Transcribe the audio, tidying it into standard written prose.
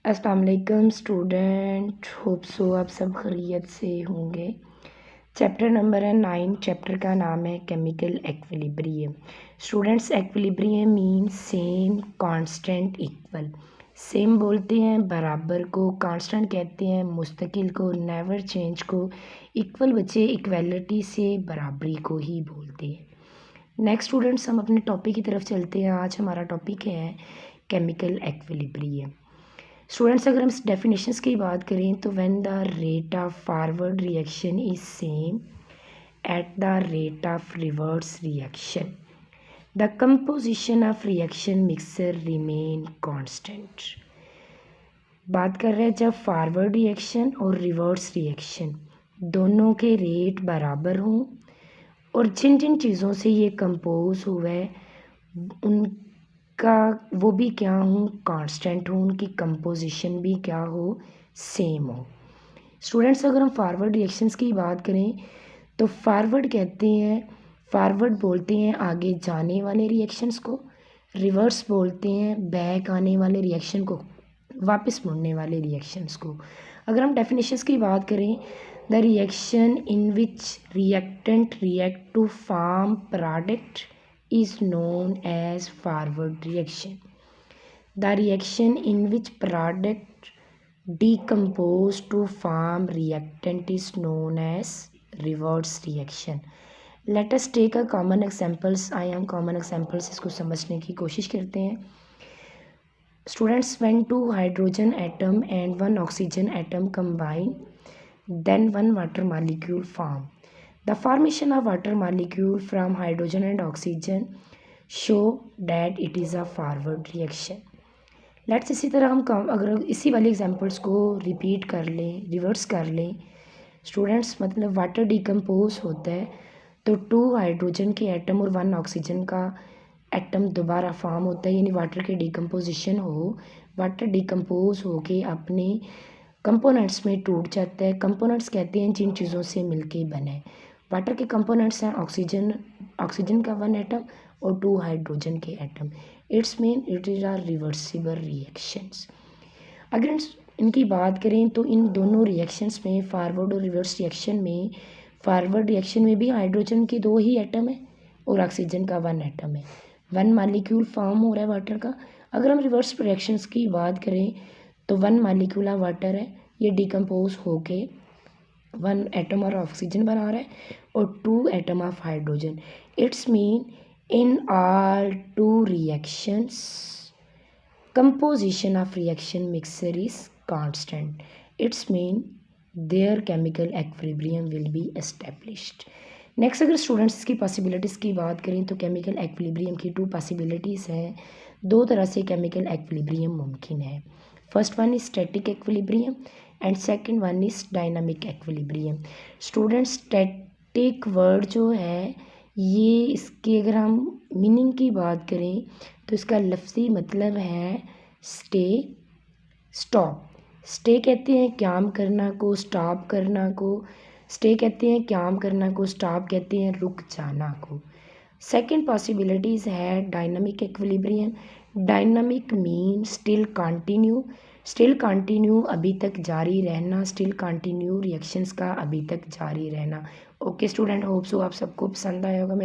अस्सलाम वालेकुम student, hope so आप सब खैरियत से होंगे। चैप्टर नंबर है 9। चैप्टर का नाम है chemical equilibrium. Students, equilibrium mean same, constant, equal. Same बोलते हैं बराबर को, कांस्टेंट कहते हैं मुस्तकिल को, नेवर चेंज को, इक्वल बच्चे इक्वलिटी से बराबरी को ही बोलते हैं। नेक्स्ट स्टूडेंट्स, हम अपने टॉपिक की तरफ चलते हैं। आज हमारा टॉपिक है केमिकल एक्विलिब्रियम। स्टूडेंट्स, अगर हम डेफिनेशंस की बात करें तो when the rate of forward reaction is same at the rate of reverse reaction the composition of reaction mixer remain constant. बात कर रहे हैं जब फॉरवर्ड रिएक्शन और रिवर्स रिएक्शन दोनों के रेट बराबर हों और जिन जिन चीज़ों से ये कंपोज हुआ है उनका वो भी क्या हो, कांस्टेंट हो, उनकी कंपोजिशन भी क्या हो, सेम हो। स्टूडेंट्स, अगर हम फॉरवर्ड रिएक्शंस की बात करें तो फॉरवर्ड कहते हैं, फॉरवर्ड बोलते हैं आगे जाने वाले रिएक्शंस को, रिवर्स बोलते हैं बैक आने वाले रिएक्शन को, वापस मुड़ने वाले रिएक्शंस को। अगर हम डेफिनेशंस की बात करें, the reaction in which reactant react to form product is known as forward reaction. The reaction in which product decompose to form reactant is known as reverse reaction. Let us take a common examples. I am common examples इसको समझने की कोशिश करते हैं। Students, when two hydrogen atom and one oxygen atom combine, then one water molecule form. The formation of water molecule from hydrogen and oxygen show that it is a forward reaction. Let's इसी तरह हम अगर इसी वाले examples को repeat कर लें, reverse कर लें स्टूडेंट्स, मतलब वाटर डिकम्पोज होता है तो 2 हाइड्रोजन के एटम और 1 ऑक्सीजन का एटम दोबारा फॉर्म होता है, यानी वाटर के डिकम्पोजिशन हो, वाटर डिकम्पोज होके अपने कंपोनेंट्स में टूट जाता है। कंपोनेंट्स कहते हैं जिन चीज़ों से मिलके बने। वाटर के कंपोनेंट्स हैं ऑक्सीजन का 1 एटम और 2 हाइड्रोजन के atom. It's mean it is are reversible reactions. अगर इनकी बात करें तो इन दोनों रिएक्शंस में, फॉरवर्ड और रिवर्स रिएक्शन में, फॉरवर्ड रिएक्शन में भी हाइड्रोजन के 2 ही एटम है और ऑक्सीजन का 1 एटम है, 1 मालिक्यूल फॉर्म हो रहा है वाटर का। अगर हम रिवर्स रिएक्शंस की बात करें तो 1 मालिक्यूल ऑफ वाटर है, ये डिकम्पोज होके 1 एटम और ऑक्सीजन बना रहा है और 2 atom of hydrogen. It's mean in all 2 reactions composition of reaction mixture is constant. It's mean their chemical equilibrium will be established. Next, अगर स्टूडेंट्स की पॉसिबिलिटीज़ की बात करें तो केमिकल एक्विलिब्रियम की 2 पॉसिबिलिटीज़ हैं। 2 तरह से केमिकल एक्विलिब्रियम मुमकिन है। First one is static equilibrium and second one is dynamic equilibrium. Students, static word जो है ये, इसकी अगर हम मीनिंग की बात करें तो इसका लफ्ज़ी मतलब है स्टे, स्टॉप। स्टे कहते हैं काम करना को, स्टॉप करना को। स्टे कहते हैं काम करना को, स्टॉप कहते हैं रुक जाना को। सेकंड पॉसिबिलिटीज़ है dynamic equilibrium. Dynamic mean still continue, still continue अभी तक जारी रहना, स्टिल कंटिन्यू रिएक्शंस का अभी तक जारी रहना। ओके स्टूडेंट, होप सो आप सबको पसंद आया होगा मेरा